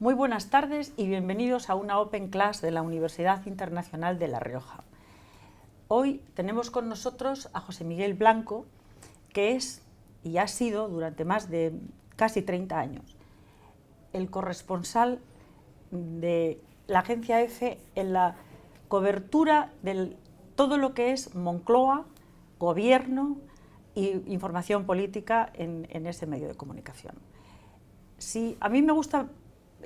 Muy buenas tardes y bienvenidos a una Open Class de la Universidad Internacional de La Rioja. Hoy tenemos con nosotros a José Miguel Blanco, que es y ha sido durante más de casi 30 años el corresponsal de la agencia EFE en la cobertura de todo lo que es Moncloa, gobierno e información política en ese medio de comunicación. Si a mí me gusta,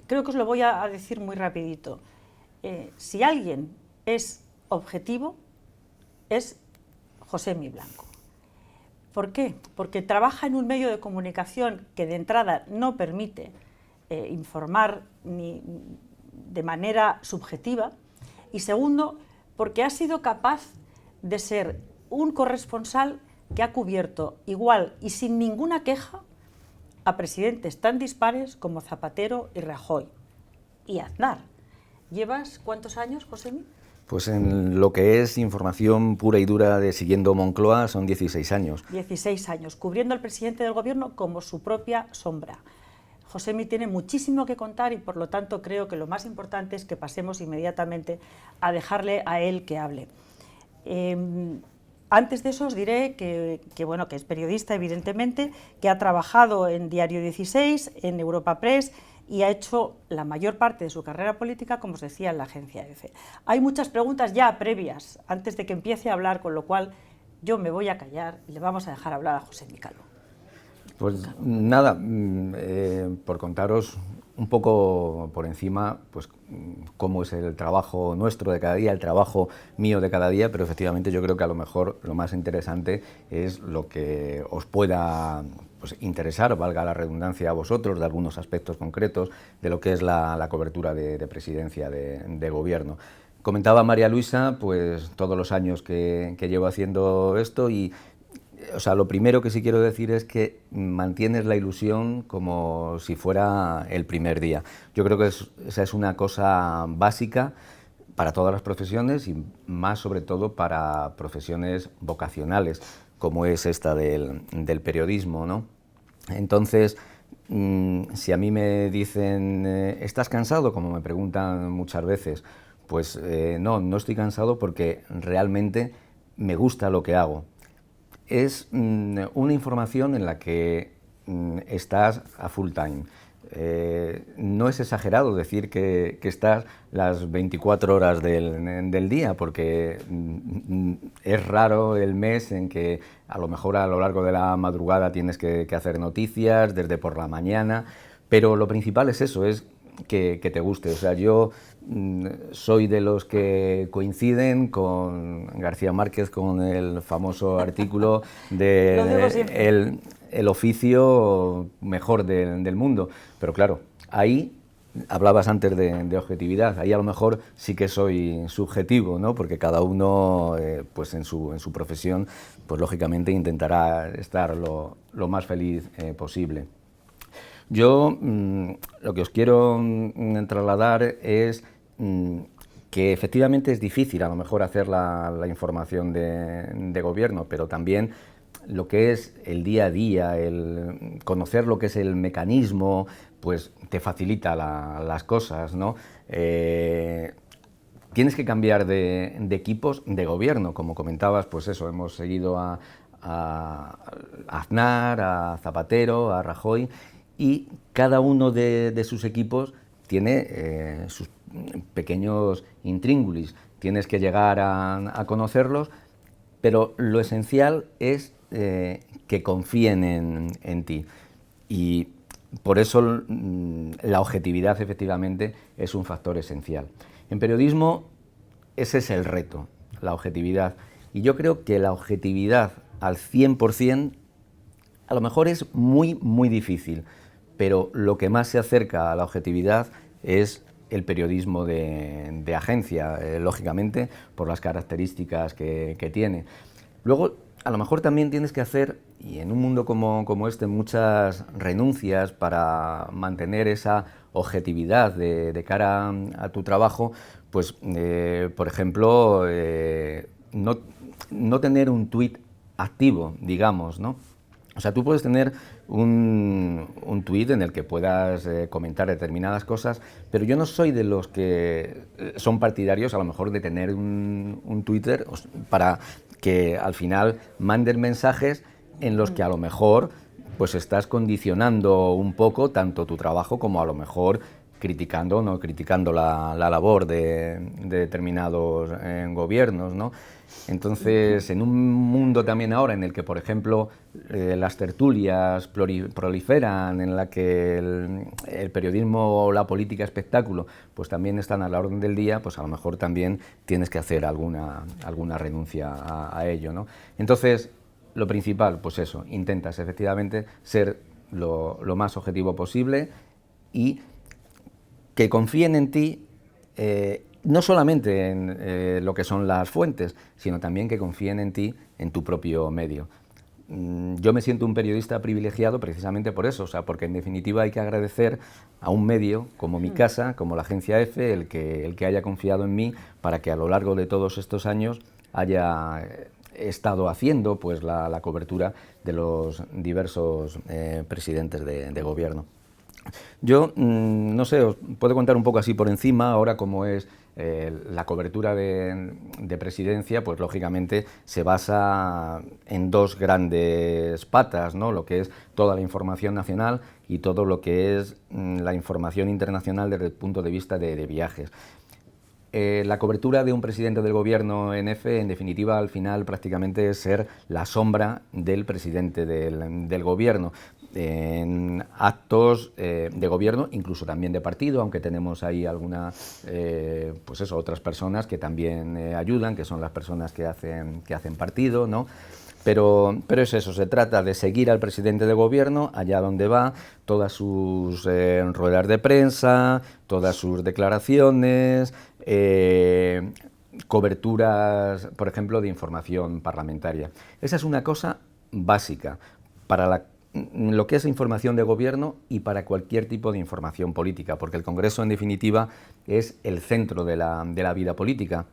creo que os lo voy a decir muy rapidito, si alguien es objetivo, es José Miguel Blanco. ¿Por qué? Porque trabaja en un medio de comunicación que de entrada no permite informar ni de manera subjetiva, y segundo, porque ha sido capaz de ser un corresponsal que ha cubierto igual y sin ninguna queja a presidentes tan dispares como Zapatero y Rajoy y Aznar. ¿Llevas cuántos años, Josemi? Pues en lo que es información pura y dura de siguiendo Moncloa son 16 años. 16 años, cubriendo al presidente del gobierno como su propia sombra. Josemi tiene muchísimo que contar y por lo tanto creo que lo más importante es que pasemos inmediatamente a dejarle a él que hable. Antes de eso os diré que es periodista, evidentemente, que ha trabajado en Diario 16, en Europa Press y ha hecho la mayor parte de su carrera política, como os decía, en la agencia EFE. Hay muchas preguntas ya previas, antes de que empiece a hablar, con lo cual yo me voy a callar y le vamos a dejar hablar a José Miguel. Pues nada, por contaros un poco por encima, pues cómo es el trabajo nuestro de cada día, el trabajo mío de cada día, pero efectivamente yo creo que a lo mejor lo más interesante es lo que os pueda interesar, valga la redundancia, a vosotros, de algunos aspectos concretos de lo que es la cobertura de presidencia de gobierno. Comentaba María Luisa, pues todos los años que llevo haciendo esto y lo primero que sí quiero decir es que mantienes la ilusión como si fuera el primer día. Yo creo que esa es una cosa básica para todas las profesiones y más sobre todo para profesiones vocacionales, como es esta del periodismo, ¿no? Entonces, si a mí me dicen, ¿estás cansado?, como me preguntan muchas veces, pues no estoy cansado porque realmente me gusta lo que hago. Es una información en la que estás a full time. No es exagerado decir que estás las 24 horas del día, porque es raro el mes en que a lo mejor a lo largo de la madrugada tienes que hacer noticias, desde por la mañana, pero lo principal es eso, es que te guste. O sea, yo soy de los que coinciden con García Márquez, con el famoso artículo de el oficio mejor del mundo. Pero claro, ahí hablabas antes de objetividad, ahí a lo mejor sí que soy subjetivo, ¿no? Porque cada uno pues en su profesión pues lógicamente intentará estar lo más feliz posible. Yo lo que os quiero trasladar es que efectivamente es difícil a lo mejor hacer la información de gobierno, pero también lo que es el día a día, el conocer lo que es el mecanismo, pues te facilita las cosas, ¿no? Tienes que cambiar de equipos de gobierno, como comentabas, pues eso, hemos seguido a Aznar, a Zapatero, a Rajoy, y cada uno de sus equipos tiene sus pequeños intríngulis. Tienes que llegar a conocerlos, pero lo esencial es que confíen en ti. Y por eso la objetividad efectivamente es un factor esencial. En periodismo ese es el reto, la objetividad. Y yo creo que la objetividad al 100% a lo mejor es muy, muy difícil, pero lo que más se acerca a la objetividad es el periodismo de agencia, lógicamente, por las características que tiene. Luego, a lo mejor también tienes que hacer, y en un mundo como este, muchas renuncias para mantener esa objetividad de cara a tu trabajo, pues, por ejemplo, no tener un tuit activo, digamos, ¿no? O sea, tú puedes tener un tuit en el que puedas comentar determinadas cosas, pero yo no soy de los que son partidarios a lo mejor de tener un Twitter para que al final manden mensajes en los que a lo mejor pues estás condicionando un poco tanto tu trabajo como a lo mejor criticando o no criticando la labor de determinados gobiernos, ¿no? Entonces, en un mundo también ahora en el que, por ejemplo, las tertulias proliferan, en la que el periodismo o la política espectáculo pues también están a la orden del día, pues a lo mejor también tienes que hacer alguna renuncia a ello, ¿no? Entonces, lo principal, pues eso, intentas efectivamente ser lo más objetivo posible y que confíen en ti, no solamente en lo que son las fuentes, sino también que confíen en ti, en tu propio medio. Yo me siento un periodista privilegiado precisamente por eso, o sea, porque en definitiva hay que agradecer a un medio como mi casa, como la Agencia EFE, el que haya confiado en mí para que a lo largo de todos estos años haya estado haciendo pues la cobertura de los diversos presidentes de gobierno. Yo, no sé, os puedo contar un poco así por encima, ahora como es la cobertura de presidencia, pues lógicamente se basa en dos grandes patas, ¿no? Lo que es toda la información nacional y todo lo que es la información internacional desde el punto de vista de viajes. La cobertura de un presidente del gobierno en EFE, en definitiva, al final prácticamente es ser la sombra del presidente del gobierno. En actos de gobierno, incluso también de partido, aunque tenemos ahí algunas, pues eso, otras personas que también ayudan, que son las personas que hacen partido, ¿no? Pero es eso, se trata de seguir al presidente de gobierno allá donde va, todas sus ruedas de prensa, todas sus declaraciones, coberturas, por ejemplo, de información parlamentaria. Esa es una cosa básica para lo que es información de gobierno y para cualquier tipo de información política, porque el Congreso, en definitiva, es el centro de la vida política.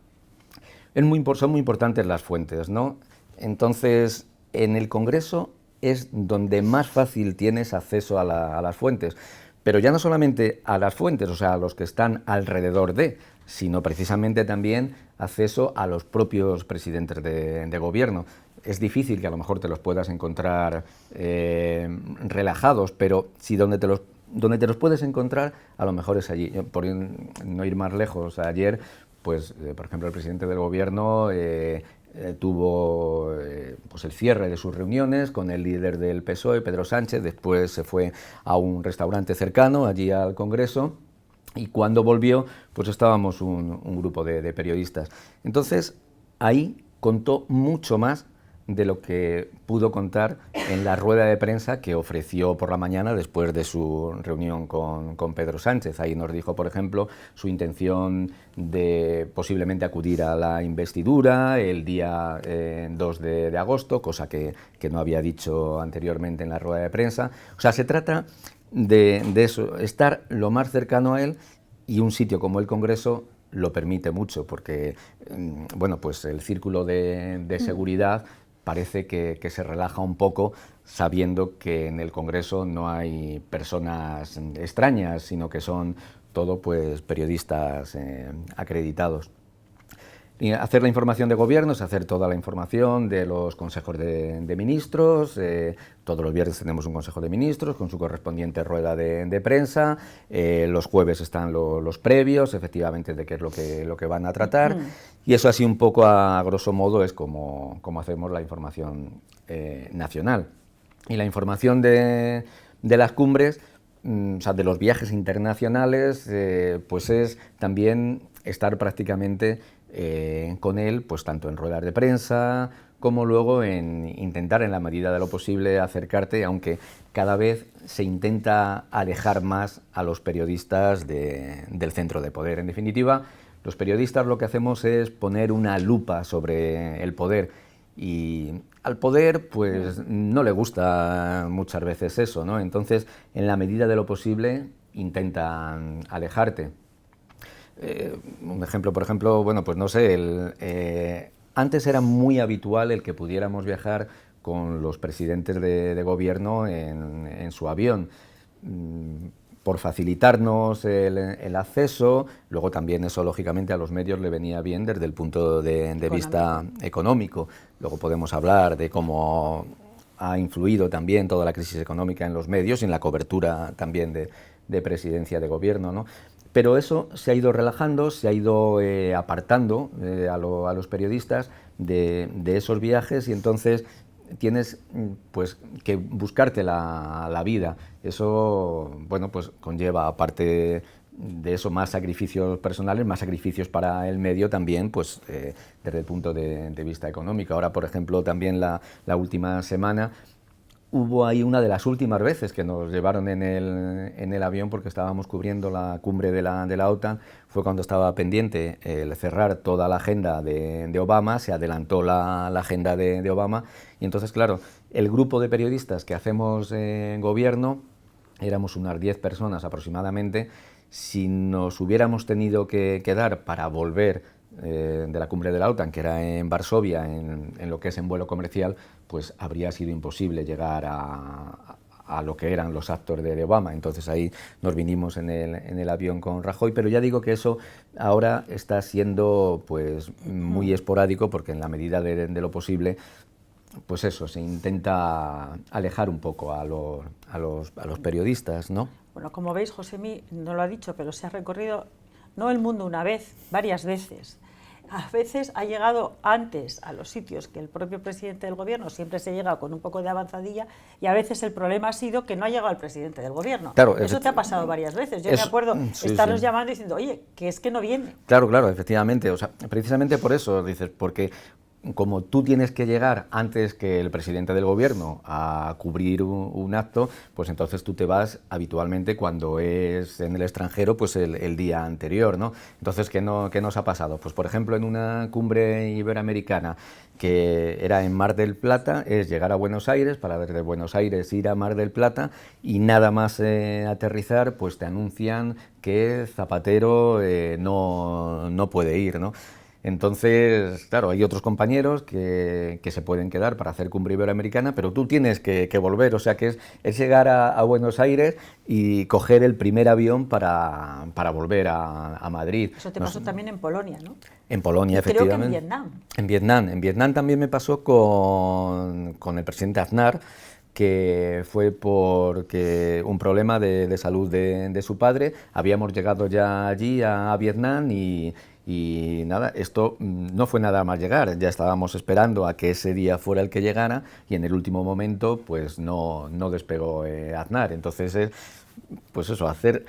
Son muy importantes las fuentes, ¿no? Entonces, en el Congreso es donde más fácil tienes acceso a las fuentes, pero ya no solamente a las fuentes, o sea, a los que están alrededor sino precisamente también acceso a los propios presidentes de gobierno. Es difícil que a lo mejor te los puedas encontrar relajados, pero si donde te los puedes encontrar, a lo mejor es allí. Por no ir más lejos, ayer, pues, por ejemplo, el presidente del gobierno tuvo pues el cierre de sus reuniones con el líder del PSOE, Pedro Sánchez, después se fue a un restaurante cercano, allí al Congreso, y cuando volvió, pues estábamos un grupo de periodistas. Entonces, ahí contó mucho más de lo que pudo contar en la rueda de prensa que ofreció por la mañana después de su reunión con Pedro Sánchez. Ahí nos dijo, por ejemplo, su intención de posiblemente acudir a la investidura el día 2 de agosto, cosa que no había dicho anteriormente en la rueda de prensa. O sea, se trata de eso, estar lo más cercano a él, y un sitio como el Congreso lo permite mucho, porque bueno, pues el círculo de seguridad parece que se relaja un poco sabiendo que en el Congreso no hay personas extrañas, sino que son todo pues periodistas acreditados. Y hacer la información de gobierno es hacer toda la información de los consejos de ministros. Todos los viernes tenemos un consejo de ministros con su correspondiente rueda de prensa. Los jueves están los previos, efectivamente, de qué es lo que van a tratar. Y eso así un poco a grosso modo es como hacemos la información nacional. Y la información de las cumbres, o sea, de los viajes internacionales, pues es también estar prácticamente con él, pues tanto en ruedas de prensa como luego en intentar en la medida de lo posible acercarte, aunque cada vez se intenta alejar más a los periodistas del centro de poder. En definitiva, los periodistas lo que hacemos es poner una lupa sobre el poder, y al poder pues no le gusta muchas veces eso, ¿no? Entonces, en la medida de lo posible intentan alejarte. Un ejemplo, por ejemplo, bueno, pues no sé, antes era muy habitual el que pudiéramos viajar con los presidentes de gobierno en su avión, por facilitarnos el acceso. Luego también eso, lógicamente, a los medios le venía bien desde el punto de vista económico. Luego podemos hablar de cómo ha influido también toda la crisis económica en los medios y en la cobertura también de presidencia de gobierno, ¿no? Pero eso se ha ido relajando, se ha ido apartando a los periodistas de esos viajes, y entonces tienes pues que buscarte la vida. Eso, bueno, pues conlleva, aparte de eso, más sacrificios personales, más sacrificios para el medio también, pues desde el punto de vista económico. Ahora, por ejemplo, también la última semana hubo ahí una de las últimas veces que nos llevaron en el avión, porque estábamos cubriendo la cumbre de la OTAN, fue cuando estaba pendiente el cerrar toda la agenda de Obama. Se adelantó la agenda de Obama, y entonces, claro, el grupo de periodistas que hacemos en gobierno, éramos unas 10 personas aproximadamente. Si nos hubiéramos tenido que quedar para volver de la cumbre de la OTAN, que era en Varsovia, en lo que es en vuelo comercial, pues habría sido imposible llegar a lo que eran los actos de Obama. Entonces ahí nos vinimos en el avión con Rajoy, pero ya digo que eso ahora está siendo pues muy esporádico, porque en la medida de lo posible, pues eso, se intenta alejar un poco a los periodistas, ¿no? Bueno, como veis, Josemi no lo ha dicho, pero se ha recorrido no el mundo una vez, varias veces. A veces ha llegado antes a los sitios que el propio presidente del gobierno. Siempre se llega con un poco de avanzadilla, y a veces el problema ha sido que no ha llegado el presidente del gobierno. Claro, eso te ha pasado varias veces. Yo me acuerdo estarnos llamando y diciendo, oye, que es que no viene. Claro, efectivamente. O sea, precisamente por eso dices, porque como tú tienes que llegar antes que el presidente del gobierno a cubrir un acto, pues entonces tú te vas habitualmente, cuando es en el extranjero, pues el día anterior, ¿no? Entonces, ¿qué nos ha pasado? Pues, por ejemplo, en una cumbre iberoamericana que era en Mar del Plata, es llegar a Buenos Aires, para desde Buenos Aires ir a Mar del Plata, y nada más aterrizar, pues te anuncian que Zapatero no puede ir, ¿no? Entonces, claro, hay otros compañeros que se pueden quedar para hacer cumbre iberoamericana, pero tú tienes que volver. O sea, que es llegar a Buenos Aires y coger el primer avión para volver a Madrid. Eso te pasó también en Polonia, ¿no? En Polonia, efectivamente. Creo que en Vietnam. En Vietnam también me pasó con el presidente Aznar, que fue porque un problema de salud de su padre. Habíamos llegado ya allí a Vietnam y nada, esto no fue nada más llegar, ya estábamos esperando a que ese día fuera el que llegara, y en el último momento pues no despegó Aznar. Entonces pues eso, hacer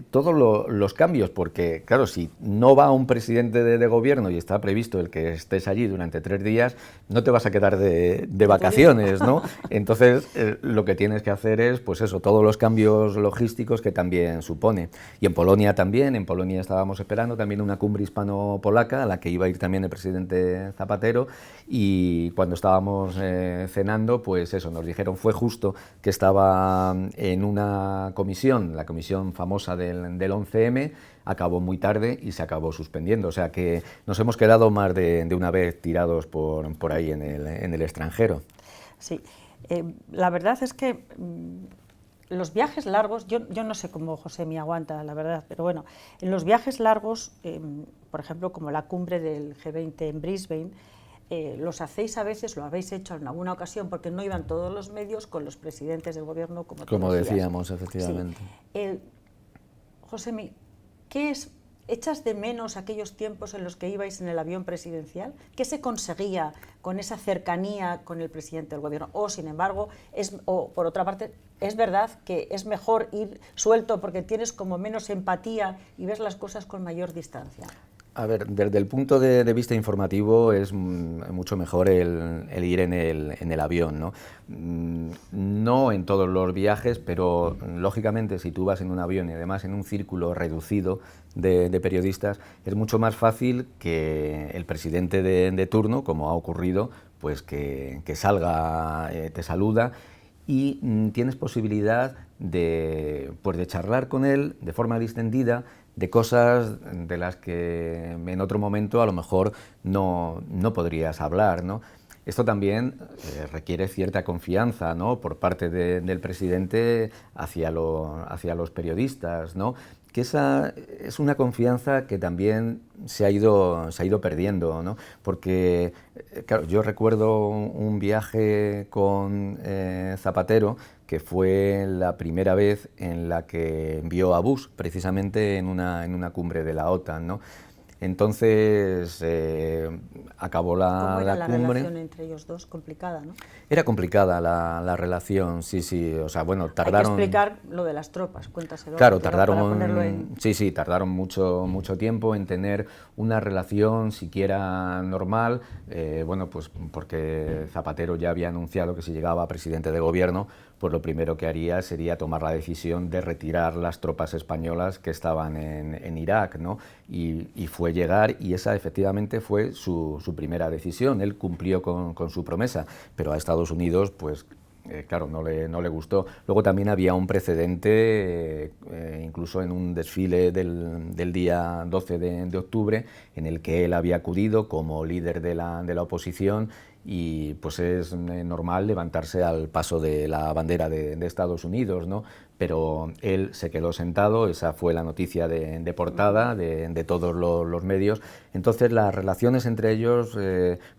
todos los cambios, porque claro, si no va un presidente de gobierno y está previsto el que estés allí durante 3 días, no te vas a quedar de vacaciones, ¿no? Entonces lo que tienes que hacer es, pues eso, todos los cambios logísticos que también supone. Y en Polonia también, en Polonia estábamos esperando también una cumbre hispano-polaca a la que iba a ir también el presidente Zapatero, y cuando estábamos cenando, pues eso, nos dijeron, fue justo que estaba en una comisión, la comisión famosa del 11M, acabó muy tarde y se acabó suspendiendo. O sea que nos hemos quedado más de una vez tirados por ahí en el extranjero. Sí, la verdad es que los viajes largos, yo no sé cómo Josemi aguanta, la verdad, pero bueno, en los viajes largos, por ejemplo, como la cumbre del G20 en Brisbane, los hacéis a veces, lo habéis hecho en alguna ocasión, porque no iban todos los medios con los presidentes del gobierno, como decíamos, efectivamente. Sí. Josemi, ¿echas de menos aquellos tiempos en los que ibais en el avión presidencial? ¿Qué se conseguía con esa cercanía con el presidente del gobierno? O, sin embargo, por otra parte, es verdad que es mejor ir suelto porque tienes como menos empatía y ves las cosas con mayor distancia. A ver, desde el punto de vista informativo es mucho mejor el ir en el avión, ¿no? No en todos los viajes, pero lógicamente si tú vas en un avión y además en un círculo reducido de periodistas, es mucho más fácil que el presidente de turno, como ha ocurrido, pues que salga, te saluda, y tienes posibilidad de charlar con él de forma distendida, de cosas de las que en otro momento a lo mejor no podrías hablar, ¿no? Esto también requiere cierta confianza, ¿no?, por parte del presidente hacia los periodistas, ¿no?, que esa es una confianza que también se ha ido perdiendo, ¿no?, porque, claro, yo recuerdo un viaje con Zapatero, que fue la primera vez en la que envió a Bush, precisamente en una cumbre de la OTAN, ¿no? Entonces acabó ¿Cómo era la la cumbre. relación entre ellos dos? Complicada, ¿no? Era complicada la relación, sí, sí, o sea, bueno, tardaron... Hay que explicar lo de las tropas, cuéntaselo. Claro, Para ponerlo en... sí, tardaron mucho tiempo en tener una relación siquiera normal, bueno, pues porque Zapatero ya había anunciado que si llegaba a presidente de gobierno, pues lo primero que haría sería tomar la decisión de retirar las tropas españolas que estaban en Irak, ¿no? Y fue llegar, y esa efectivamente fue su primera decisión. Él cumplió con su promesa, pero a Estados Unidos, pues claro, no le gustó. Luego también había un precedente, incluso en un desfile del día 12 de octubre, en el que él había acudido como líder de la oposición, y pues es normal levantarse al paso de la bandera de Estados Unidos, ¿no? Pero él se quedó sentado, esa fue la noticia de portada de todos los medios. Entonces las relaciones entre ellos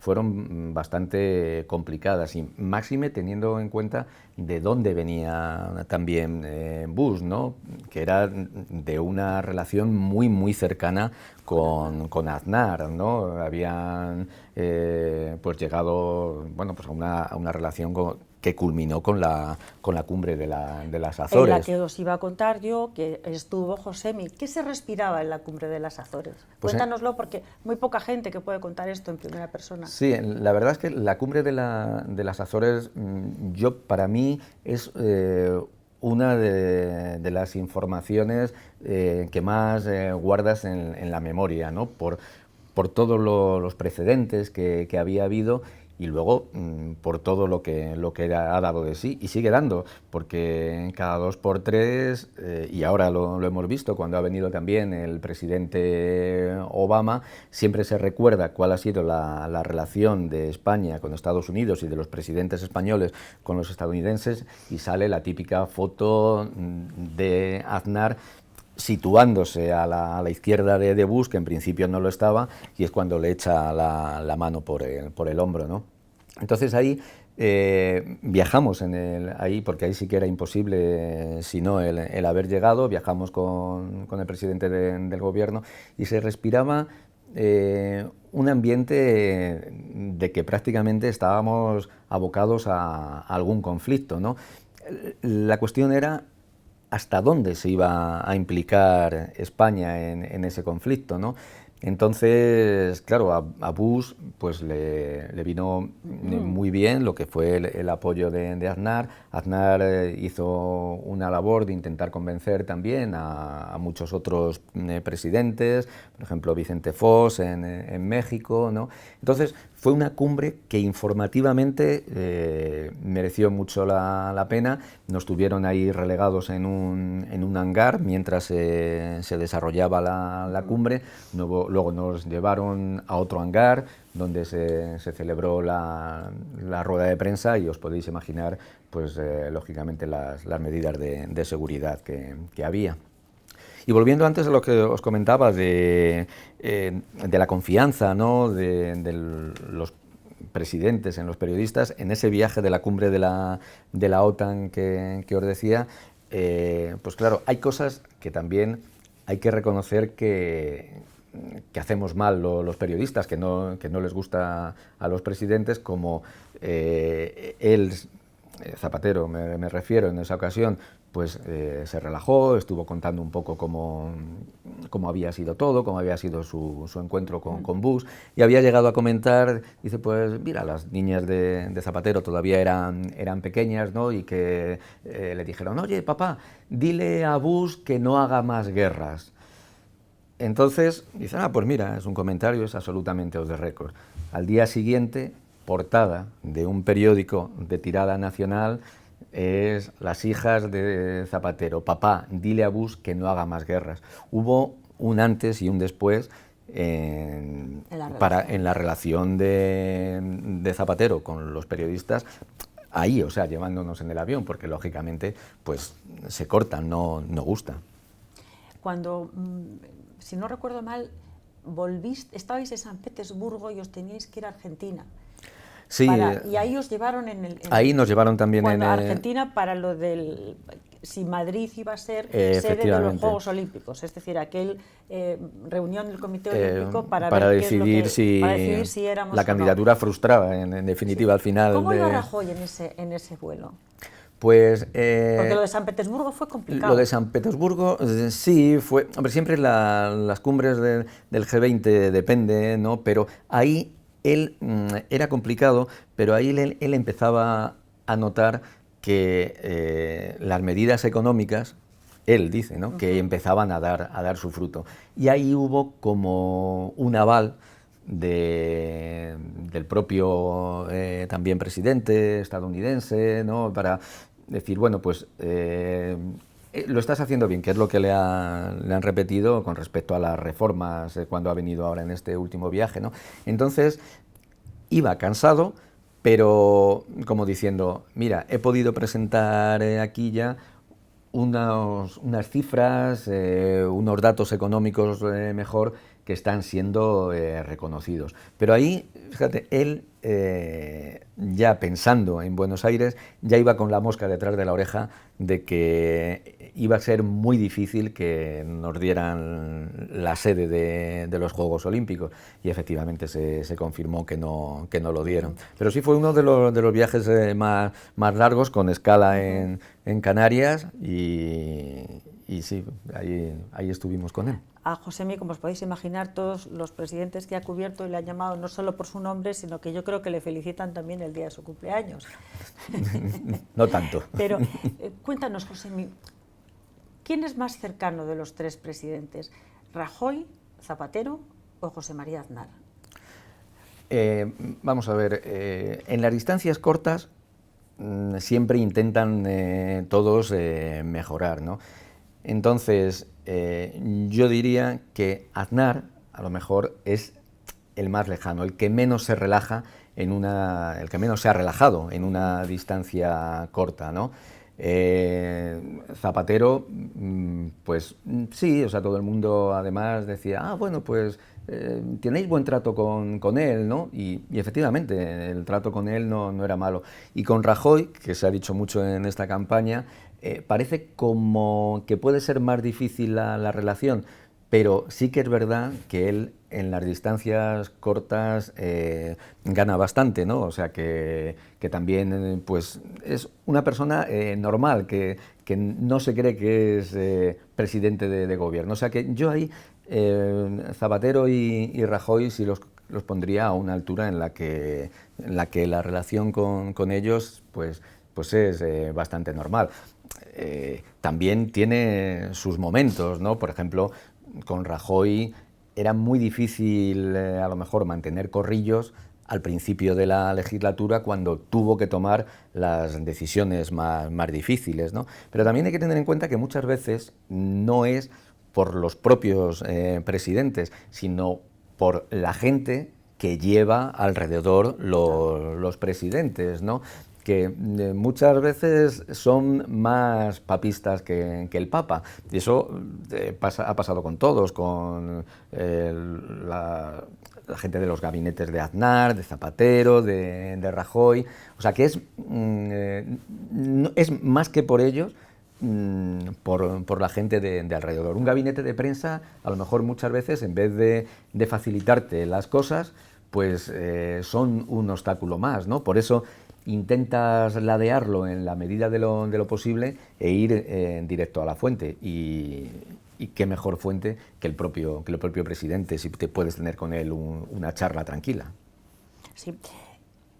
fueron bastante complicadas, y máxime teniendo en cuenta de dónde venía también Bush, ¿no?, que era de una relación muy cercana con Aznar, ¿no? Habían pues llegado, bueno, pues a una relación que culminó con la cumbre de las Azores. En la que os iba a contar yo, que estuvo Josemi. ¿Qué se respiraba en la cumbre de las Azores? Pues cuéntanoslo, porque muy poca gente que puede contar esto en primera persona. Sí, la verdad es que la cumbre de las Azores, para mí es una de las informaciones que más guardas en la memoria, ¿no?, por todos los precedentes que había habido, y luego por todo lo que ha dado de sí y sigue dando, porque cada 2 por 3, y ahora lo hemos visto cuando ha venido también el presidente Obama, siempre se recuerda cuál ha sido la relación de España con Estados Unidos y de los presidentes españoles con los estadounidenses, y sale la típica foto de Aznar situándose a la izquierda de Bush, que en principio no lo estaba, y es cuando le echa la mano por el hombro, ¿no? Entonces ahí viajamos ahí, porque ahí sí que era imposible, si no el haber llegado. Viajamos con el presidente del gobierno, y se respiraba un ambiente de que prácticamente estábamos abocados a algún conflicto, ¿no? La cuestión era hasta dónde se iba a implicar España en ese conflicto, ¿no? Entonces, claro, a Bush pues le vino muy bien lo que fue el apoyo de Aznar. Aznar hizo una labor de intentar convencer también a muchos otros presidentes, por ejemplo Vicente Fox en México, ¿no? Entonces fue una cumbre que informativamente mereció mucho la pena. Nos tuvieron ahí relegados en un hangar mientras se desarrollaba la cumbre. Luego nos llevaron a otro hangar donde se celebró la rueda de prensa, y os podéis imaginar, pues lógicamente las medidas de seguridad que había. Y volviendo antes a lo que os comentaba de la confianza, ¿no?, de los presidentes en los periodistas, en ese viaje de la cumbre de la OTAN que os decía, pues claro, hay cosas que también hay que reconocer que hacemos mal los periodistas, que no les gusta a los presidentes, como Zapatero me refiero, en esa ocasión, pues se relajó, estuvo contando un poco cómo había sido todo, cómo había sido su encuentro con Bush, y había llegado a comentar, dice, pues mira, las niñas de Zapatero todavía eran pequeñas, ¿no?, y que le dijeron, oye, papá, dile a Bush que no haga más guerras. Entonces, dice, pues mira, es un comentario, es absolutamente off the record. Al día siguiente, portada de un periódico de tirada nacional, es las hijas de Zapatero, papá, dile a Bush que no haga más guerras. Hubo un antes y un después en la relación de Zapatero con los periodistas, ahí, o sea, llevándonos en el avión, porque lógicamente pues se cortan, no gusta. Cuando, si no recuerdo mal, estabais en San Petersburgo y os teníais que ir a Argentina. Sí, y ahí os llevaron ahí nos llevaron también a Argentina para lo del si Madrid iba a ser sede de los Juegos Olímpicos, es decir, aquel reunión del Comité Olímpico para decidir si éramos la candidatura frustrada, en definitiva, al final. ¿Cómo iba Rajoy en ese vuelo? Pues, porque lo de San Petersburgo fue complicado. Lo de San Petersburgo sí fue, hombre, siempre las cumbres del G20 depende, ¿no? Pero ahí él era complicado, pero ahí él empezaba a notar que las medidas económicas, él dice, ¿no? Que empezaban a dar su fruto. Y ahí hubo como un aval del propio también presidente estadounidense, ¿no? Para decir, bueno, pues lo estás haciendo bien, que es lo que le han repetido con respecto a las reformas cuando ha venido ahora en este último viaje, ¿no? Entonces, iba cansado, pero como diciendo, mira, he podido presentar aquí ya unas cifras, unos datos económicos mejor que están siendo reconocidos. Pero ahí, fíjate, él ya pensando en Buenos Aires, ya iba con la mosca detrás de la oreja de que iba a ser muy difícil que nos dieran la sede de los Juegos Olímpicos, y efectivamente se confirmó que no lo dieron. Pero sí fue uno de los viajes más largos, con escala en Canarias, y sí, ahí estuvimos con él. A Josemi, como os podéis imaginar, todos los presidentes que ha cubierto le han llamado no solo por su nombre, sino que yo creo que le felicitan también el día de su cumpleaños. No tanto. Pero cuéntanos, Josemi, ¿quién es más cercano de los tres presidentes? ¿Rajoy, Zapatero o José María Aznar? Vamos a ver, en las distancias cortas siempre intentan todos mejorar, ¿no? Entonces, yo diría que Aznar a lo mejor es el más lejano, el que menos se relaja el que menos se ha relajado en una distancia corta, ¿no? Zapatero, pues sí, o sea, todo el mundo además decía, bueno, pues tenéis buen trato con él, ¿no? Y efectivamente, el trato con él no era malo. Y con Rajoy, que se ha dicho mucho en esta campaña, parece como que puede ser más difícil la relación, pero sí que es verdad que él en las distancias cortas gana bastante, ¿no? O sea que también pues es una persona normal, que no se cree que es presidente de gobierno. O sea que yo ahí, Zapatero y Rajoy, sí los pondría a una altura en la que la relación con ellos pues es bastante normal. También tiene sus momentos, ¿no? Por ejemplo, con Rajoy era muy difícil a lo mejor mantener corrillos al principio de la legislatura, cuando tuvo que tomar las decisiones más difíciles, ¿no? Pero también hay que tener en cuenta que muchas veces no es por los propios presidentes, sino por la gente que lleva alrededor los presidentes, ¿no? Que muchas veces son más papistas que el Papa. Y eso ha pasado con todos, con la gente de los gabinetes de Aznar, de Zapatero, de Rajoy. O sea que es más que por ellos, por la gente de alrededor. Un gabinete de prensa, a lo mejor muchas veces, en vez de facilitarte las cosas, pues son un obstáculo más, ¿no? Por eso intentas ladearlo en la medida de lo posible e ir directo a la fuente, y qué mejor fuente que el propio presidente, si te puedes tener con él una charla tranquila. Sí.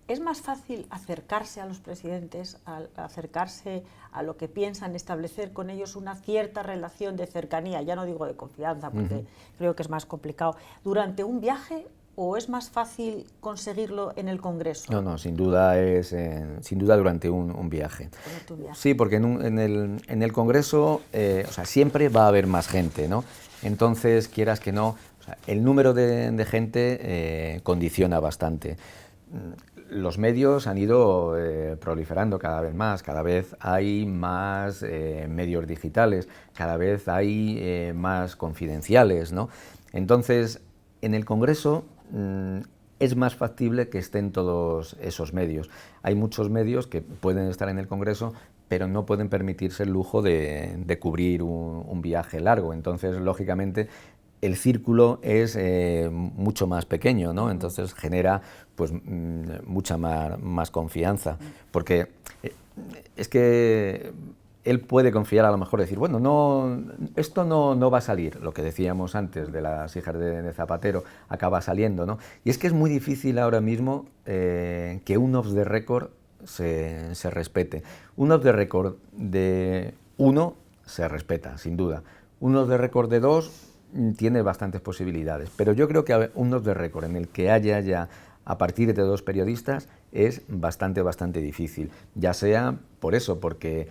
¿Es más fácil acercarse a los presidentes, acercarse a lo que piensan, establecer con ellos una cierta relación de cercanía, ya no digo de confianza, porque creo que es más complicado, durante un viaje, o es más fácil conseguirlo en el Congreso? No, sin duda durante un viaje. Sí, porque en el Congreso, o sea, siempre va a haber más gente, ¿no? Entonces, quieras que no, O sea, el número de gente condiciona bastante. Los medios han ido proliferando cada vez hay más medios digitales, cada vez hay más confidenciales, ¿no? Entonces, en el Congreso es más factible que estén todos esos medios. Hay muchos medios que pueden estar en el Congreso, pero no pueden permitirse el lujo de cubrir un viaje largo. Entonces, lógicamente, el círculo es mucho más pequeño, ¿no? Entonces genera pues mucha más confianza, porque es que él puede confiar, a lo mejor decir, bueno, no, esto no va a salir, lo que decíamos antes de las hijas de Zapatero, acaba saliendo, ¿no? Y es que es muy difícil ahora mismo que un off the record se respete. Un off the record de 1 se respeta, sin duda. Un off the record de 2 tiene bastantes posibilidades, pero yo creo que un off the record en el que haya ya a partir de 2 periodistas es bastante difícil, ya sea por eso, porque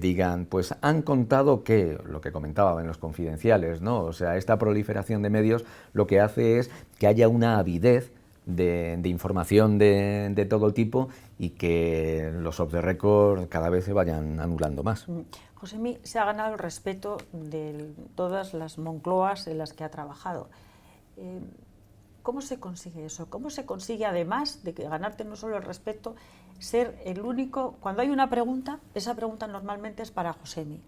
digan, pues han contado que, lo que comentaba en los confidenciales, ¿no? O sea, esta proliferación de medios lo que hace es que haya una avidez de información de todo tipo y que los off the record cada vez se vayan anulando más. Josemi se ha ganado el respeto de todas las Moncloas en las que ha trabajado. ¿Cómo se consigue eso? ¿Cómo se consigue, además de que ganarte no solo el respeto, ser el único? Cuando hay una pregunta, esa pregunta normalmente es para Josemi.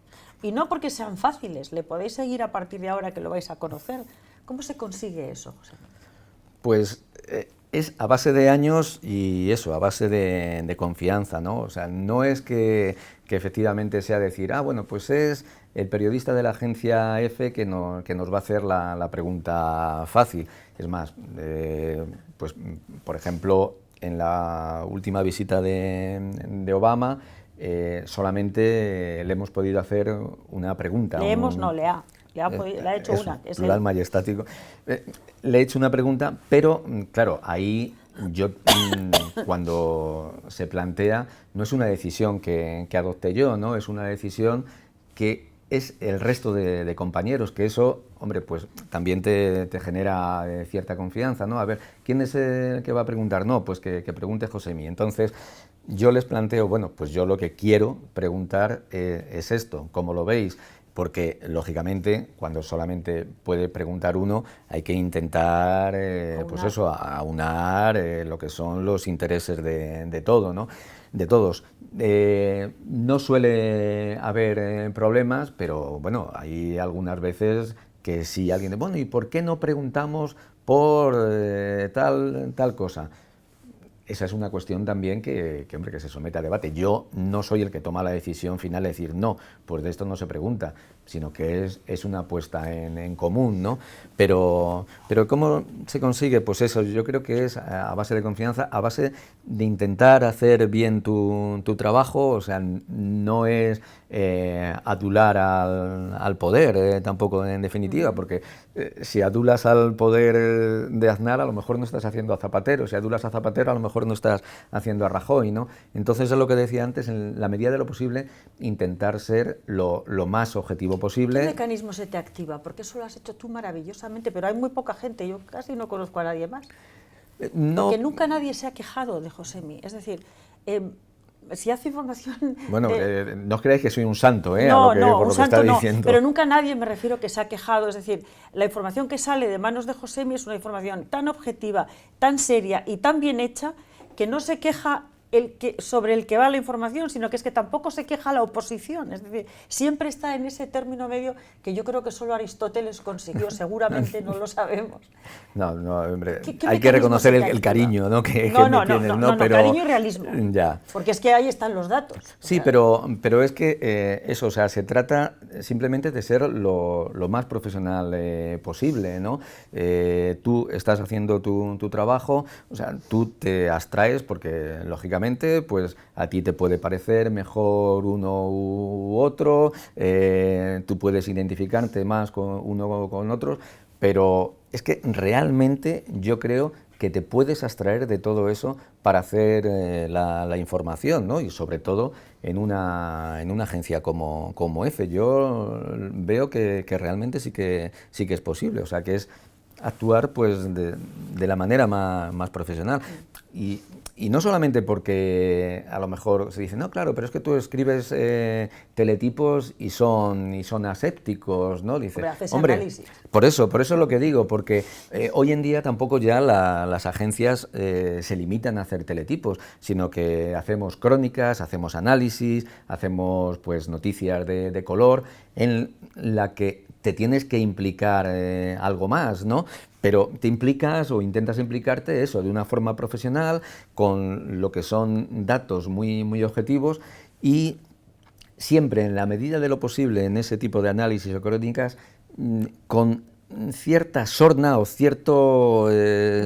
Y no porque sean fáciles, le podéis seguir a partir de ahora que lo vais a conocer. ¿Cómo se consigue eso, Josemi? Pues es a base de años y eso, a base de confianza, ¿no? O sea, no es que efectivamente sea decir, ah, bueno, pues es el periodista de la agencia F que nos va a hacer la pregunta fácil. Es más, pues por ejemplo, en la última visita de Obama, solamente le hemos podido hacer una pregunta. Le ha hecho eso, una. Es plural majestático. Le he hecho una pregunta, pero claro, ahí yo cuando se plantea, no es una decisión que adopte yo, ¿no? Es una decisión que es el resto de compañeros, que eso, hombre, pues también te genera cierta confianza, ¿no? A ver, ¿quién es el que va a preguntar? No, pues que pregunte Josemi. Entonces, yo les planteo, bueno, pues yo lo que quiero preguntar es esto, ¿cómo lo veis? Porque, lógicamente, cuando solamente puede preguntar uno, hay que intentar, pues eso, aunar lo que son los intereses de todo, ¿no? De todos. No suele haber problemas, pero, bueno, hay algunas veces que si alguien dice, bueno, ¿y por qué no preguntamos por tal cosa? Esa es una cuestión también que se somete a debate. Yo no soy el que toma la decisión final de decir, no, pues de esto no se pregunta, sino que es una apuesta en común, ¿no? Pero ¿cómo se consigue? Pues eso, yo creo que es a base de confianza, a base de intentar hacer bien tu trabajo, o sea, no es adular al poder, tampoco en definitiva, porque si adulas al poder de Aznar, a lo mejor no estás haciendo a Zapatero, si adulas a Zapatero, a lo mejor no estás haciendo a Rajoy, ¿no? Entonces es lo que decía antes, en la medida de lo posible, intentar ser lo más objetivo posible. ¿Qué mecanismo se te activa? Porque eso lo has hecho tú maravillosamente, pero hay muy poca gente, yo casi no conozco a nadie más. No. Porque nunca nadie se ha quejado de Josemi, es decir, si hace información... Bueno, no os creáis que soy un santo, no, por lo que está diciendo. Pero nunca nadie, me refiero, que se ha quejado, es decir, la información que sale de manos de Josemi es una información tan objetiva, tan seria y tan bien hecha, que no se queja sobre el que va la información, sino que es que tampoco se queja la oposición, es decir, siempre está en ese término medio que yo creo que solo Aristóteles consiguió, seguramente no lo sabemos. No, hombre, hay que reconocer el cariño, ¿no? que me tienes, ¿no? Pero cariño y realismo, ya. Porque es que ahí están los datos. Sí, pero es que eso, o sea, se trata simplemente de ser lo más profesional posible, ¿no? Tú estás haciendo tu trabajo, o sea, tú te abstraes porque, lógicamente, pues a ti te puede parecer mejor uno u otro, tú puedes identificarte más con uno o con otros, pero es que realmente yo creo que te puedes abstraer de todo eso para hacer la información, ¿no? Y sobre todo en una agencia como EFE. Yo veo que realmente sí que es posible, o sea, que es actuar pues de la manera más profesional. Y no solamente porque a lo mejor se dice, no, claro, pero es que tú escribes teletipos y son asépticos, ¿no? Dice, hombre, análisis. Por eso es lo que digo, porque hoy en día tampoco ya las agencias se limitan a hacer teletipos, sino que hacemos crónicas, hacemos análisis, hacemos pues noticias de color, en la que te tienes que implicar algo más, ¿no? Pero te implicas o intentas implicarte eso de una forma profesional, con lo que son datos muy objetivos y siempre en la medida de lo posible en ese tipo de análisis o crónicas con cierta sorna o cierto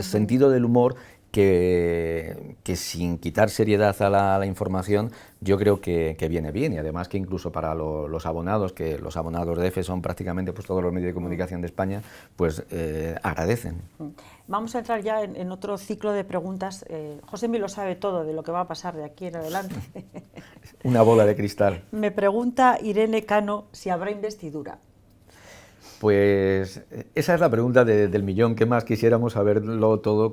sentido del humor que sin quitar seriedad a la información yo creo que viene bien, y además que incluso para los abonados, que los abonados de EFE son prácticamente pues todos los medios de comunicación de España, pues agradecen. Vamos a entrar ya en otro ciclo de preguntas. Josemi lo sabe todo de lo que va a pasar de aquí en adelante. Una bola de cristal. Me pregunta Irene Cano si habrá investidura. Pues esa es la pregunta del millón, ¿qué más quisiéramos saberlo todos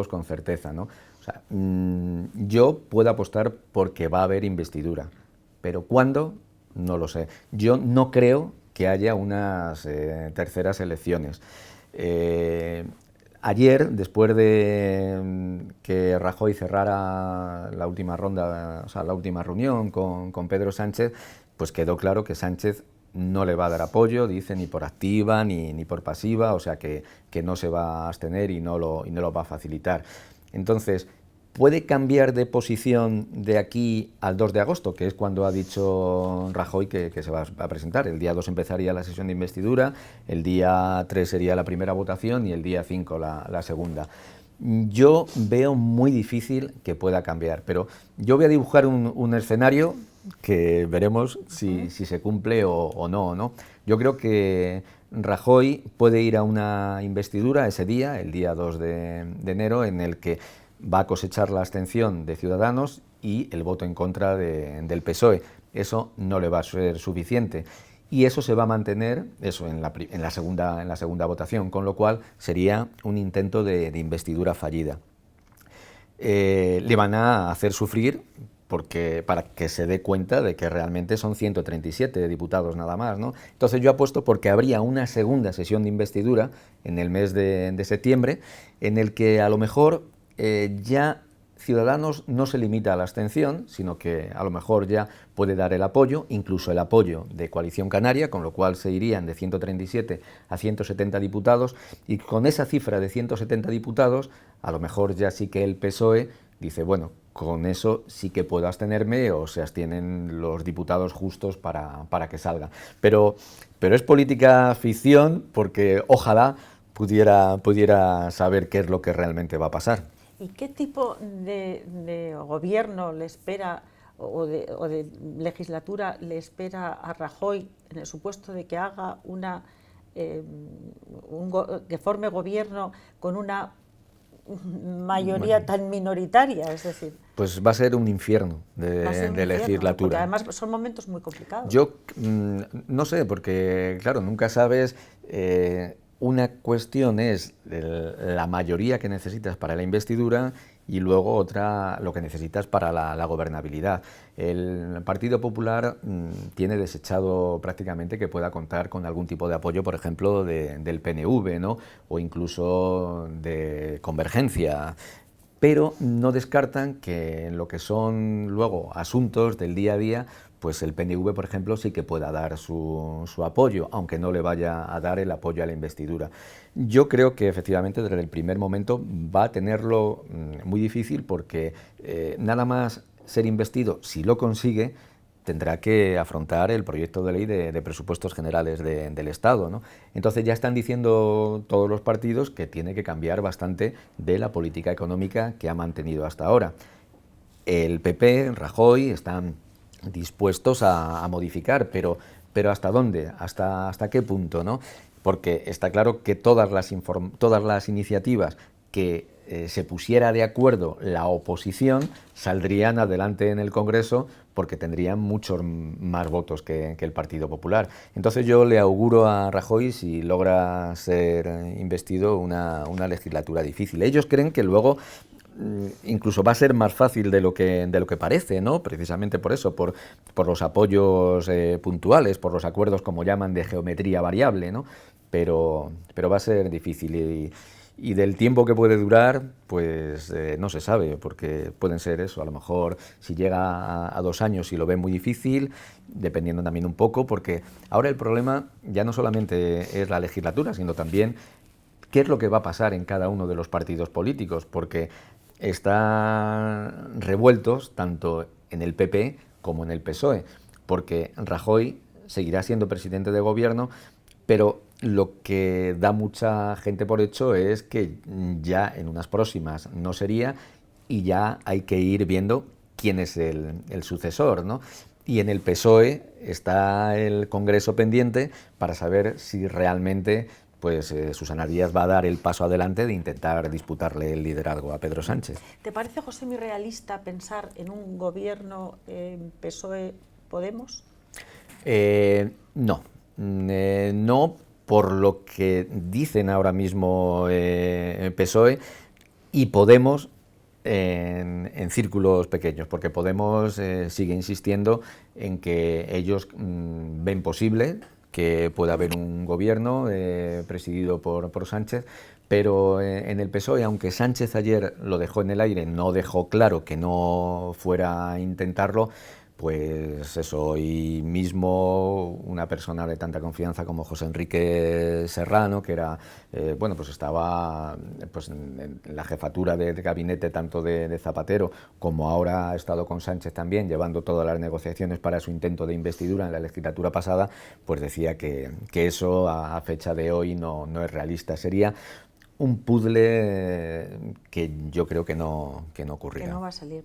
con certeza, ¿no? O sea, yo puedo apostar porque va a haber investidura, pero ¿cuándo? No lo sé. Yo no creo que haya unas terceras elecciones. Ayer, después de que Rajoy cerrara la última ronda, o sea, la última reunión con Pedro Sánchez, pues quedó claro que Sánchez no le va a dar apoyo, dice, ni por activa ni por pasiva, o sea que no se va a abstener y no lo va a facilitar. Entonces, puede cambiar de posición de aquí al 2 de agosto, que es cuando ha dicho Rajoy que se va a presentar. El día 2 empezaría la sesión de investidura, el día 3 sería la primera votación y el día 5 la segunda. Yo veo muy difícil que pueda cambiar, pero yo voy a dibujar un escenario que veremos si se cumple o no, ¿no? Yo creo que Rajoy puede ir a una investidura ese día, el día 2 de enero, en el que va a cosechar la abstención de Ciudadanos y el voto en contra del PSOE. Eso no le va a ser suficiente. Y eso se va a mantener en la segunda votación, con lo cual sería un intento de investidura fallida. Le van a hacer sufrir para que se dé cuenta de que realmente son 137 diputados nada más, ¿no? Entonces yo apuesto porque habría una segunda sesión de investidura en el mes de septiembre, en el que a lo mejor ya Ciudadanos no se limita a la abstención, sino que a lo mejor ya puede dar el apoyo, incluso el apoyo de Coalición Canaria, con lo cual se irían de 137 a 170 diputados, y con esa cifra de 170 diputados, a lo mejor ya sí que el PSOE dice, bueno, con eso sí que puedo abstenerme o se abstienen los diputados justos para que salga. Pero es política ficción porque ojalá pudiera saber qué es lo que realmente va a pasar. ¿Y qué tipo de gobierno le espera o de legislatura le espera a Rajoy en el supuesto de que haga que forme gobierno con una mayoría tan minoritaria? Es decir, pues va a ser un infierno de legislatura. Porque además son momentos muy complicados. Yo no sé, porque claro, nunca sabes. Una cuestión es la mayoría que necesitas para la investidura y luego otra lo que necesitas para la gobernabilidad. El Partido Popular tiene desechado prácticamente que pueda contar con algún tipo de apoyo, por ejemplo, del PNV, ¿no? O incluso de Convergencia. Pero no descartan que en lo que son luego asuntos del día a día, pues el PNV, por ejemplo, sí que pueda dar su apoyo, aunque no le vaya a dar el apoyo a la investidura. Yo creo que efectivamente desde el primer momento va a tenerlo muy difícil porque nada más ser investido, si lo consigue, tendrá que afrontar el proyecto de ley de presupuestos generales del Estado, ¿no? Entonces ya están diciendo todos los partidos que tiene que cambiar bastante de la política económica que ha mantenido hasta ahora. El PP, Rajoy, están dispuestos a modificar, pero ¿hasta dónde? ¿Hasta qué punto, no? Porque está claro que todas las iniciativas que se pusiera de acuerdo la oposición, saldrían adelante en el Congreso porque tendrían muchos más votos que el Partido Popular. Entonces yo le auguro a Rajoy, si logra ser investido, una legislatura difícil. Ellos creen que luego incluso va a ser más fácil de lo que parece, ¿no? Precisamente por eso, por los apoyos puntuales, por los acuerdos, como llaman, de geometría variable, ¿no? Pero va a ser difícil y del tiempo que puede durar, pues no se sabe, porque pueden ser eso, a lo mejor si llega a 2 años y lo ven muy difícil, dependiendo también un poco, porque ahora el problema ya no solamente es la legislatura, sino también qué es lo que va a pasar en cada uno de los partidos políticos, porque están revueltos tanto en el PP como en el PSOE, porque Rajoy seguirá siendo presidente de gobierno, pero lo que da mucha gente por hecho es que ya en unas próximas no sería y ya hay que ir viendo quién es el sucesor, ¿no? Y en el PSOE está el Congreso pendiente para saber si realmente pues Susana Díaz va a dar el paso adelante de intentar disputarle el liderazgo a Pedro Sánchez. ¿Te parece, José, muy realista pensar en un gobierno PSOE-Podemos? No, no por lo que dicen ahora mismo PSOE y Podemos en círculos pequeños, porque Podemos sigue insistiendo en que ellos ven posible que pueda haber un gobierno presidido por Sánchez, pero en el PSOE, aunque Sánchez ayer lo dejó en el aire, no dejó claro que no fuera a intentarlo, pues eso, hoy mismo una persona de tanta confianza como José Enrique Serrano, que era, bueno, pues estaba pues, en la jefatura de gabinete tanto de Zapatero como ahora ha estado con Sánchez también, llevando todas las negociaciones para su intento de investidura en la legislatura pasada, pues decía que eso a fecha de hoy no es realista. Sería un puzzle que yo creo que no ocurrirá. Que no va a salir.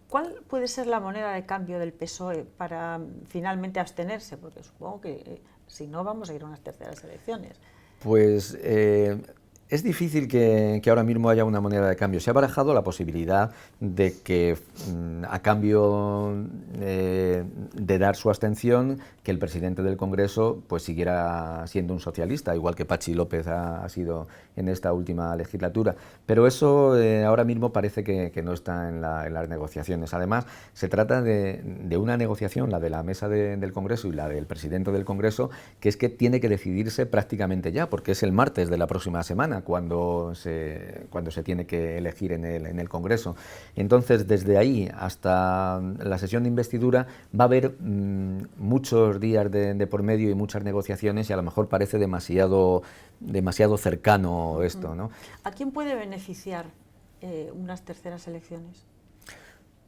¿Cuál puede ser la moneda de cambio del PSOE para finalmente abstenerse? Porque supongo que si no vamos a ir a unas terceras elecciones. Pues es difícil que ahora mismo haya una moneda de cambio. Se ha barajado la posibilidad de que a cambio de dar su abstención, que el presidente del Congreso pues siguiera siendo un socialista, igual que Patxi López ha sido en esta última legislatura. Pero eso ahora mismo parece que no está en las negociaciones. Además, se trata de una negociación, la de la mesa del Congreso y la del presidente del Congreso, que es que tiene que decidirse prácticamente ya, porque es el martes de la próxima semana cuando se tiene que elegir en el Congreso. Entonces, desde ahí hasta la sesión de investidura va a haber muchos días de por medio y muchas negociaciones, y a lo mejor parece demasiado cercano esto, ¿no? ¿A quién puede beneficiar unas terceras elecciones?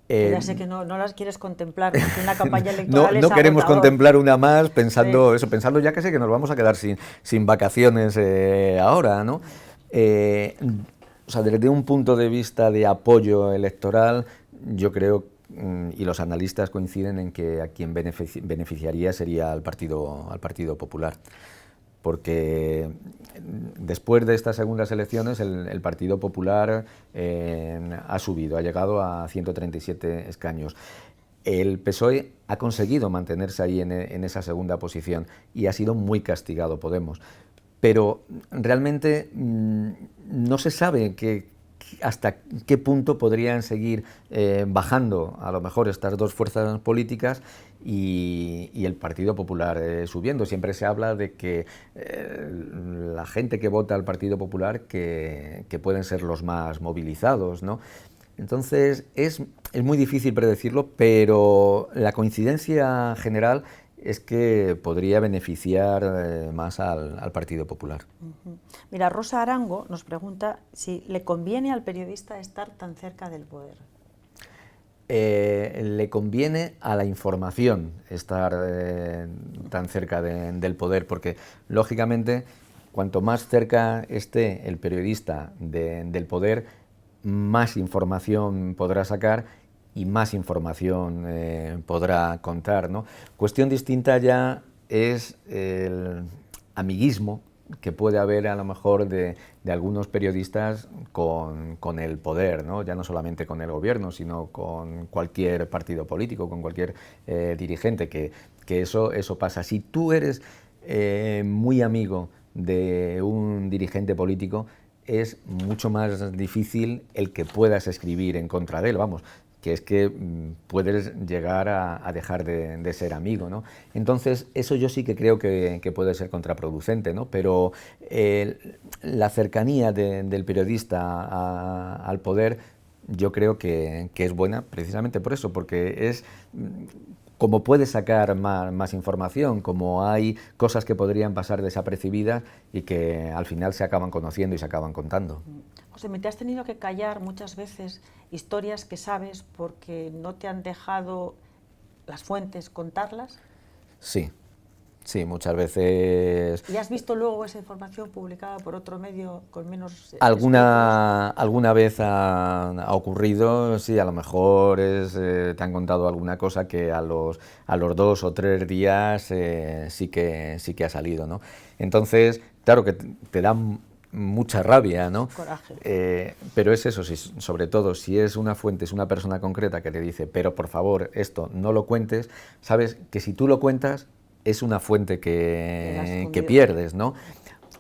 Ya sé que no las quieres contemplar, porque una campaña electoral no queremos agotador. contemplar una más pensando Sí. pensando ya que sé que nos vamos a quedar sin vacaciones ahora, ¿no? O sea, desde un punto de vista de apoyo electoral, yo creo, y los analistas coinciden en que a quien beneficiaría sería al Partido Popular. Porque después de estas segundas elecciones el Partido Popular ha subido, ha llegado a 137 escaños. El PSOE ha conseguido mantenerse ahí en esa segunda posición y ha sido muy castigado Podemos. Pero realmente no se sabe hasta qué punto podrían seguir bajando a lo mejor estas dos fuerzas políticas y el Partido Popular subiendo. Siempre se habla de que la gente que vota al Partido Popular que pueden ser los más movilizados, ¿no? Entonces es muy difícil predecirlo, pero la coincidencia general es que podría beneficiar más al Partido Popular. Mira, Rosa Arango nos pregunta si le conviene al periodista estar tan cerca del poder. Le conviene a la información estar tan cerca del poder, porque lógicamente cuanto más cerca esté el periodista del poder, más información podrá sacar y más información podrá contar, ¿no? Cuestión distinta ya es el amiguismo que puede haber a lo mejor de algunos periodistas con el poder, ¿no? Ya no solamente con el gobierno, sino con cualquier partido político, con cualquier dirigente, que eso pasa. Si tú eres muy amigo de un dirigente político, es mucho más difícil el que puedas escribir en contra de él, vamos, que es que puedes llegar a dejar de ser amigo, ¿no? Entonces, eso yo sí que creo que puede ser contraproducente, ¿no? Pero la cercanía del periodista al poder, yo creo que es buena precisamente por eso, porque es como puedes sacar más información, como hay cosas que podrían pasar desapercibidas y que al final se acaban conociendo y se acaban contando. José, ¿te has tenido que callar muchas veces historias que sabes porque no te han dejado las fuentes contarlas? Sí, sí, muchas veces. ¿Y has visto luego esa información publicada por otro medio con menos Alguna vez ha ocurrido, sí, a lo mejor te han contado alguna cosa que a los 2 o 3 días sí que ha salido, ¿no? Entonces, claro que te da mucha rabia, ¿no? Coraje. Pero es eso, sobre todo si es una fuente, es una persona concreta que te dice, pero por favor, esto no lo cuentes, sabes que si tú lo cuentas es una fuente que pierdes, ¿no?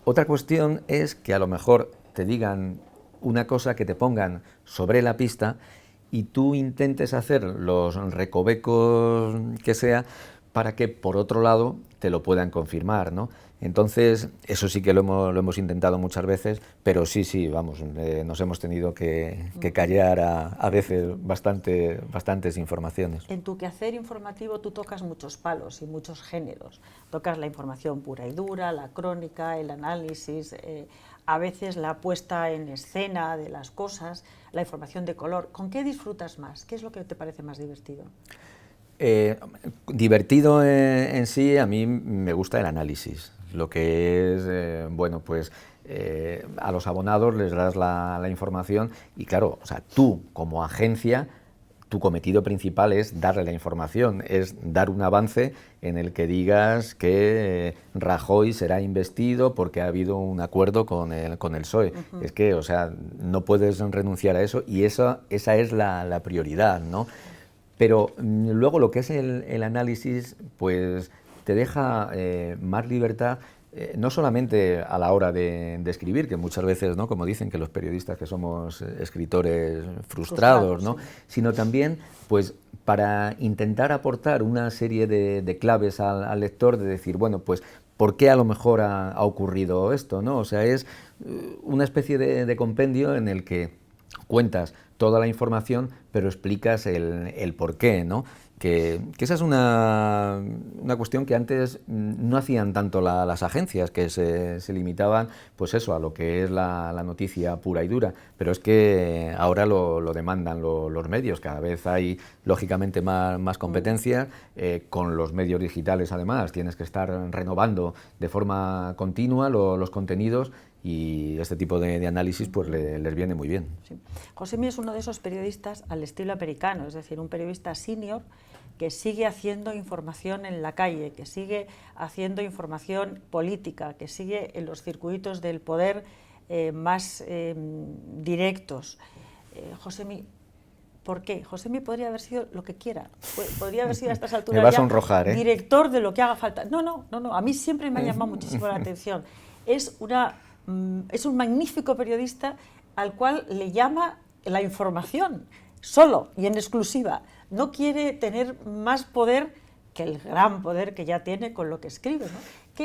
Otra cuestión es que a lo mejor te digan una cosa, que te pongan sobre la pista y tú intentes hacer los recovecos que sea para que por otro lado te lo puedan confirmar, ¿no? Entonces, eso sí que lo hemos intentado muchas veces, pero sí, vamos, nos hemos tenido que callar a veces bastantes informaciones. En tu quehacer informativo tú tocas muchos palos y muchos géneros. Tocas la información pura y dura, la crónica, el análisis, a veces la puesta en escena de las cosas, la información de color. ¿Con qué disfrutas más? ¿Qué es lo que te parece más divertido? Divertido en sí, a mí me gusta el análisis. Lo que es, bueno, pues a los abonados les das la información y claro, o sea, tú como agencia, tu cometido principal es darle la información, es dar un avance en el que digas que Rajoy será investido porque ha habido un acuerdo con el PSOE. Es que, o sea, no puedes renunciar a eso y esa es la prioridad, ¿no? Pero luego lo que es el análisis, pues te deja más libertad, no solamente a la hora de escribir, que muchas veces, ¿no?, como dicen que los periodistas que somos escritores frustrados, ¿no?, sí, sino también pues para intentar aportar una serie de claves al lector, de decir, bueno, pues ¿por qué a lo mejor ha ocurrido esto?, ¿no? O sea, es una especie de compendio en el que cuentas toda la información, pero explicas el por qué, ¿no? Que esa es una cuestión que antes no hacían tanto las agencias, que se limitaban, pues eso, a lo que es la noticia pura y dura, pero es que ahora lo demandan los medios, cada vez hay lógicamente más competencias, con los medios digitales además tienes que estar renovando de forma continua los contenidos, y este tipo de análisis pues les viene muy bien. Sí. Josemi es uno de esos periodistas al estilo americano, es decir, un periodista senior que sigue haciendo información en la calle, que sigue haciendo información política, que sigue en los circuitos del poder más directos. Josemi, ¿por qué? Josemi podría haber sido lo que quiera, podría haber sido a estas alturas me va a sonrojar, director de lo que haga falta. No, a mí siempre me ha llamado muchísimo la atención. Es un magnífico periodista al cual le llama la información, solo y en exclusiva. No quiere tener más poder que el gran poder que ya tiene con lo que escribe, ¿no?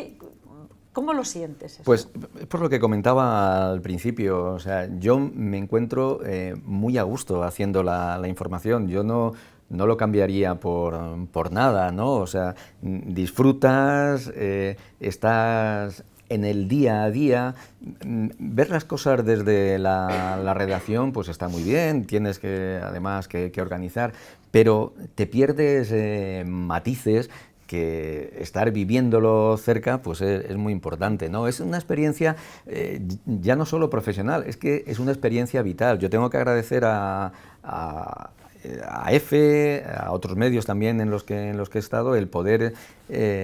¿Cómo lo sientes eso? Pues por lo que comentaba al principio, o sea, yo me encuentro muy a gusto haciendo la información. Yo no lo cambiaría por nada, ¿no? O sea, disfrutas, estás en el día a día, ver las cosas desde la redacción pues está muy bien, tienes además que organizar, pero te pierdes matices que estar viviéndolo cerca pues es muy importante, ¿no? Es una experiencia ya no solo profesional, es que es una experiencia vital. Yo tengo que agradecer a EFE, a otros medios también en los que he estado, el poder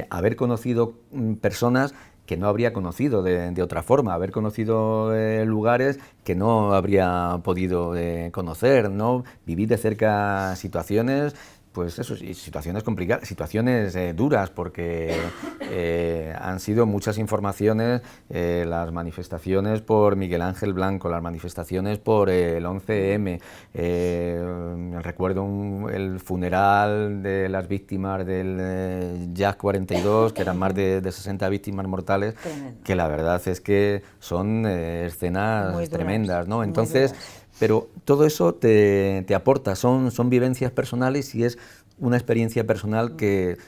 haber conocido personas que no habría conocido de otra forma, haber conocido lugares que no habría podido conocer, ¿no? Vivir de cerca situaciones, pues eso, situaciones complicadas, situaciones duras, porque han sido muchas informaciones, las manifestaciones por Miguel Ángel Blanco, las manifestaciones por el 11M, recuerdo el funeral de las víctimas del Jazz 42, que eran más de 60 víctimas mortales, que la verdad es que son escenas tremendas, ¿no? Entonces, pero todo eso te aporta, son vivencias personales y es una experiencia personal que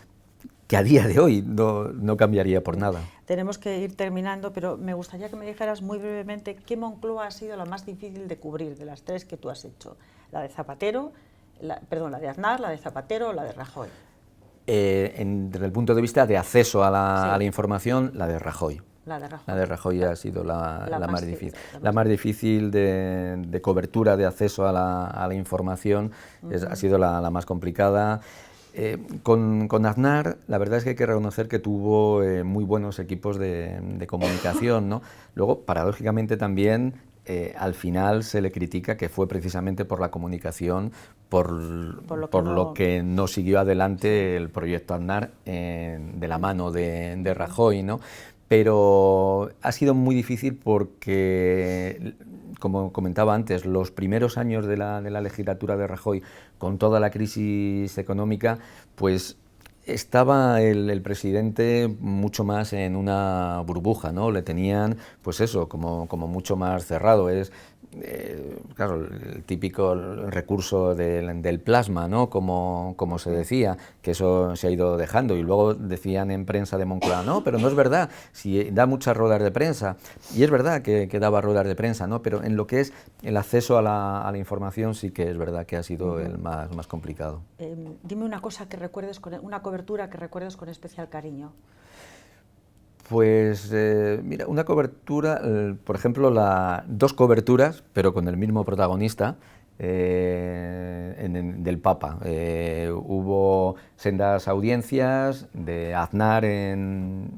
a día de hoy no cambiaría por nada. Tenemos que ir terminando, pero me gustaría que me dijeras muy brevemente qué Moncloa ha sido la más difícil de cubrir de las tres que tú has hecho. La de Zapatero, la de Aznar, la de Zapatero o la de Rajoy. Desde el punto de vista de acceso a la información, la de Rajoy. La de Rajoy ha sido la más difícil. La más difícil de cobertura, de acceso a la información, ha sido la más complicada. Con Aznar, la verdad es que hay que reconocer que tuvo muy buenos equipos de comunicación, ¿no? Luego, paradójicamente también, al final se le critica que fue precisamente por la comunicación, por lo que no siguió adelante el proyecto Aznar de la mano de Rajoy, ¿no? Pero ha sido muy difícil porque, como comentaba antes, los primeros años de la legislatura de Rajoy, con toda la crisis económica, pues estaba el presidente mucho más en una burbuja, ¿no? Le tenían, pues eso, como mucho más cerrado. Claro, el típico recurso del plasma, ¿no? Como se decía, que eso se ha ido dejando, y luego decían en prensa de Moncloa, no, pero no es verdad, si da muchas ruedas de prensa, y es verdad que daba ruedas de prensa, ¿no? Pero en lo que es el acceso a la información sí que es verdad que ha sido el más complicado. Dime una cosa que recuerdes, una cobertura que recuerdes con especial cariño. Pues mira, una cobertura, por ejemplo, dos coberturas, pero con el mismo protagonista, del Papa. Hubo sendas audiencias de Aznar en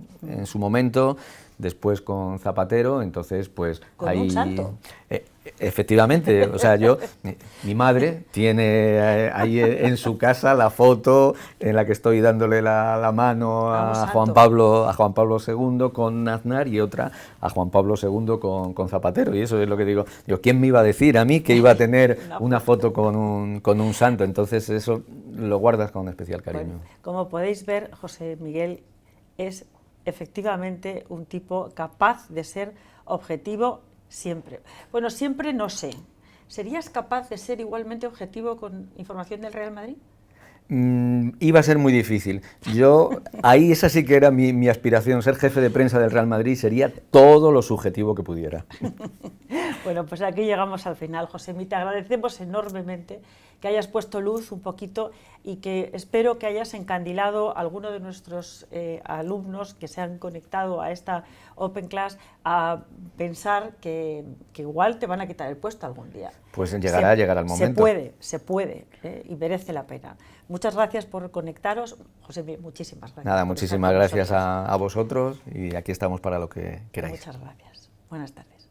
su momento, después con Zapatero, entonces pues ¿Con ahí... un santo? Efectivamente, o sea, mi madre tiene ahí en su casa la foto en la que estoy dándole la mano a Juan Pablo II con Aznar, y otra a Juan Pablo II con Zapatero, y eso es lo que digo, ¿quién me iba a decir a mí que iba a tener una foto con un santo? Entonces eso lo guardas con especial cariño. Bueno, como podéis ver, José Miguel es efectivamente un tipo capaz de ser objetivo siempre. Bueno, siempre no sé. ¿Serías capaz de ser igualmente objetivo con información del Real Madrid? Iba a ser muy difícil. Ahí esa sí que era mi aspiración, ser jefe de prensa del Real Madrid, sería todo lo subjetivo que pudiera. Bueno, pues aquí llegamos al final, José. Te agradecemos enormemente que hayas puesto luz un poquito y que espero que hayas encandilado a alguno de nuestros alumnos que se han conectado a esta Open Class a pensar que igual te van a quitar el puesto algún día. Pues llegará el momento. Se puede y merece la pena. Muchas gracias por conectaros. José, muchísimas gracias. Nada, muchísimas gracias a vosotros, y aquí estamos para lo que queráis. Muchas gracias. Buenas tardes.